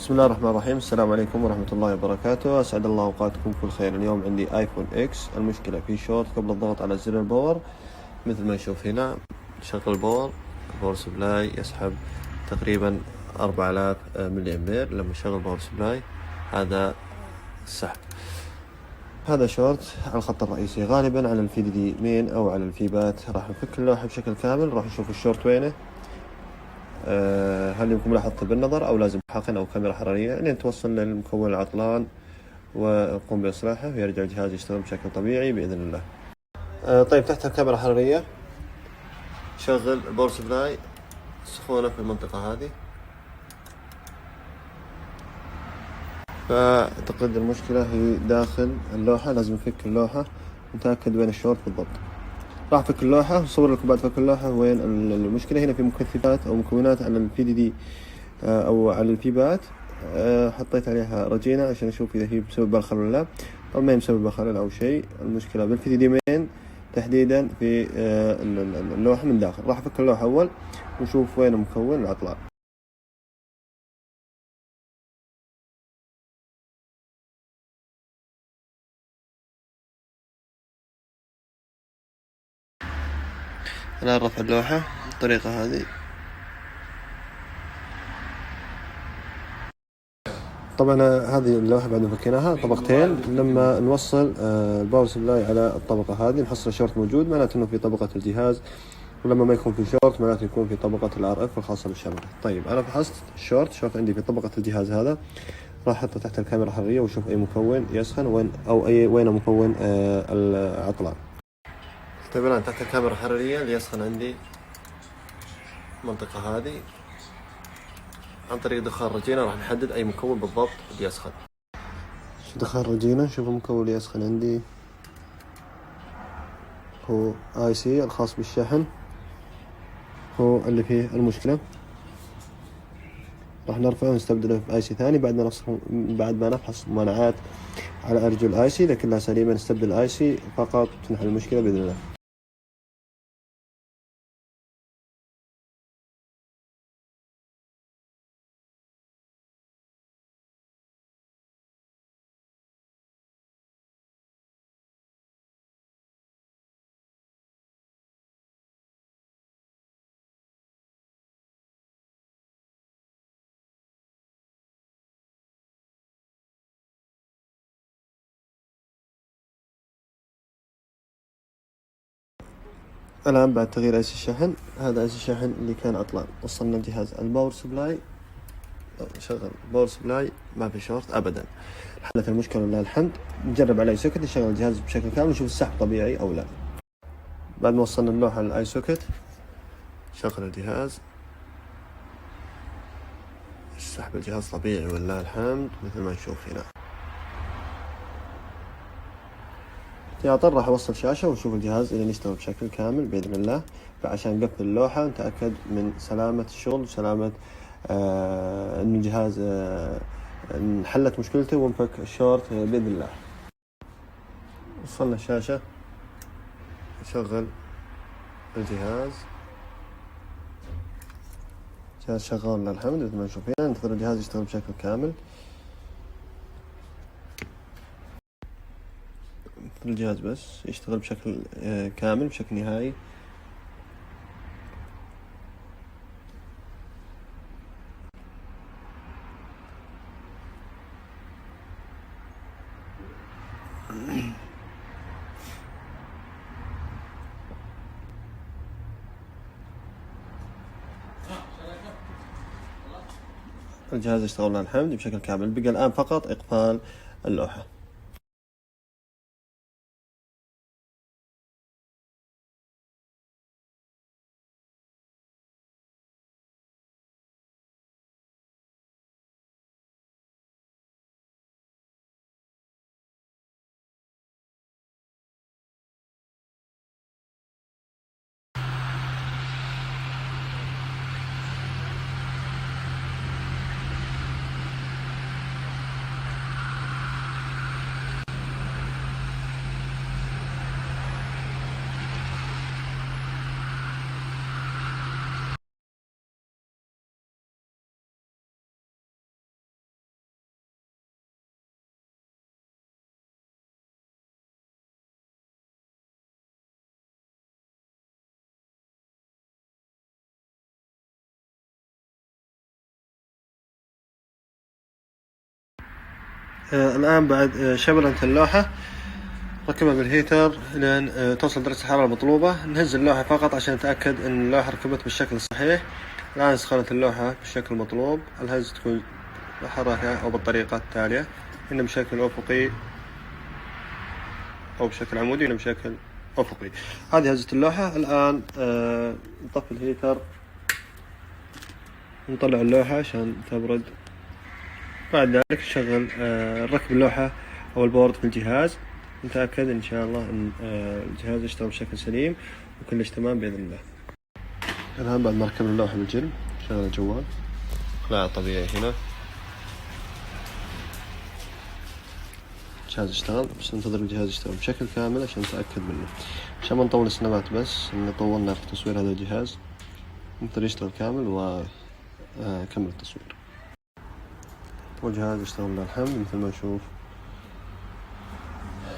بسم الله الرحمن الرحيم. السلام عليكم ورحمة الله وبركاته. أسعد الله أوقاتكم كل خير. اليوم عندي آيفون إكس. المشكلة في شورت قبل الضغط على زر الباور، مثل ما نشوف هنا. شغل الباور سبلاي يسحب تقريبا 4000 ملي أمبير. لما نشغل باور سبلاي هذا السحب، هذا شورت على الخط الرئيسي، غالبا على الفي دي مين أو على الفيبات. راح نفك اللوحة بشكل كامل، راح نشوف الشورت وينه. هل يمكن ملاحظته بالنظر أو لازم حقن أو كاميرا حرارية لين توصل للمكون العطلان ونقوم بإصلاحه ويرجع الجهاز يشتغل بشكل طبيعي بإذن الله. طيب، تحت الكاميرا الحرارية شغل الباور سبلاي سخونة في المنطقة هذه، فأعتقد المشكلة هي داخل اللوحة. لازم نفك اللوحة ونتأكد وين الشورت بالضبط. راح أفك اللوحة وصور لكم بعد فك اللوحة وين المشكلة. هنا في مكثفات أو مكونات على البي دي أو على الفيبات. حطيت عليها رجينة عشان أشوف إذا هي بسبب بخر ولا لا. طبعا ما هي بسبب بخر أو شيء، المشكلة بالفي دي مين تحديدا في اللوحة من داخل. راح أفك اللوحة أول ونشوف وين مكون العطلان. الآن رفع اللوحة بالطريقة هذه. طبعا هذه اللوحة بعد ما فكيناها طبقتين، لما نوصل الباور سبلاي على الطبقة هذه نحصل شورت موجود، معناته انه في طبقة الجهاز، ولما ما يكون في شورت معناته يكون في طبقة الار اف الخاصة بالشبكة. طيب، انا فحصت الشورت عندي في طبقة الجهاز هذا. راح احطه تحت الكاميرا الحرارية واشوف اي مكون يسخن وين مكون العطلان. طيب، الان تحت الكاميرا الحرارية اللي يسخن عندي المنطقة هذه، عن طريق دخان رجينة راح نحدد أي مكون بالضبط اللي يسخن. دخان رجينة، نشوف المكون اللي يسخن عندي هو اي سي الخاص بالشحن، هو اللي فيه المشكلة. راح نرفعه ونستبدله باي سي ثاني بعد ما نفحص ممانعات على أرجل اي سي. إذا كلها سليمة نستبدل اي سي فقط تنحل المشكلة بإذن الله. الآن بعد تغيير ايسي الشحن، هذا ايسي الشحن اللي كان عطلان، وصلنا الجهاز الباور سبلاي. شغل الباور سبلاي ما في شورت أبدا. حلت المشكلة ولله الحمد. نجرب على اي سوكت نشغل الجهاز بشكل كامل نشوف السحب طبيعي أو لا. بعد ما وصلنا اللوحة للاي سوكت شغل الجهاز، سحب الجهاز طبيعي ولله الحمد مثل ما نشوف هنا. احتياطا راح اوصل شاشة ونشوف الجهاز إذا يشتغل بشكل كامل بإذن الله، فعشان نقفل اللوحة ونتأكد من سلامة الشغل وسلامة إن الجهاز انحلت مشكلته ونفك الشورت بإذن الله. وصلنا الشاشة، نشغل الجهاز شغال لله الحمد مثل ما نشوف هنا. ننتظر الجهاز يشتغل بشكل كامل. الجهاز بس يشتغل بشكل كامل بشكل نهائي. الجهاز يشتغل لله الحمد بشكل كامل. بقى الآن فقط إقفال اللوحة. الآن بعد شبلنة اللوحة ركبها بالهيتر لين توصل درجة الحرارة المطلوبة. نهز اللوحة فقط عشان نتأكد أن اللوحة ركبت بالشكل الصحيح. الآن سخنت اللوحة بالشكل المطلوب. الهز تكون حركة أو بالطريقة التالية، إن بشكل أفقي أو بشكل عمودي، إن بشكل أفقي. هذه هزة اللوحة. الآن نطفي الهيتر، نطلع اللوحة عشان تبرد. بعد ذلك نشغل نركب اللوحة أو البورد في الجهاز، نتأكد إن شاء الله أن الجهاز يشتغل بشكل سليم وكلش تمام بإذن الله. الآن بعد ما ركبنا اللوحة بالجل نشغل الجوال، إقلاع طبيعي هنا، الجهاز يشتغل. بس ننتظر الجهاز يشتغل بشكل كامل عشان نتأكد منه، عشان ما نطول السنابات بس إن طولنا في تصوير هذا الجهاز. ننتظر يشتغل كامل وكمل التصوير. والجهاز يشتغل لله الحمد مثل ما نشوف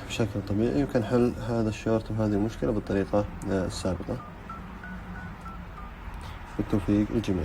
بشكل طبيعي. يمكن حل هذا الشورت وهذه المشكلة بالطريقة السابقة. بالتوفيق للجميع.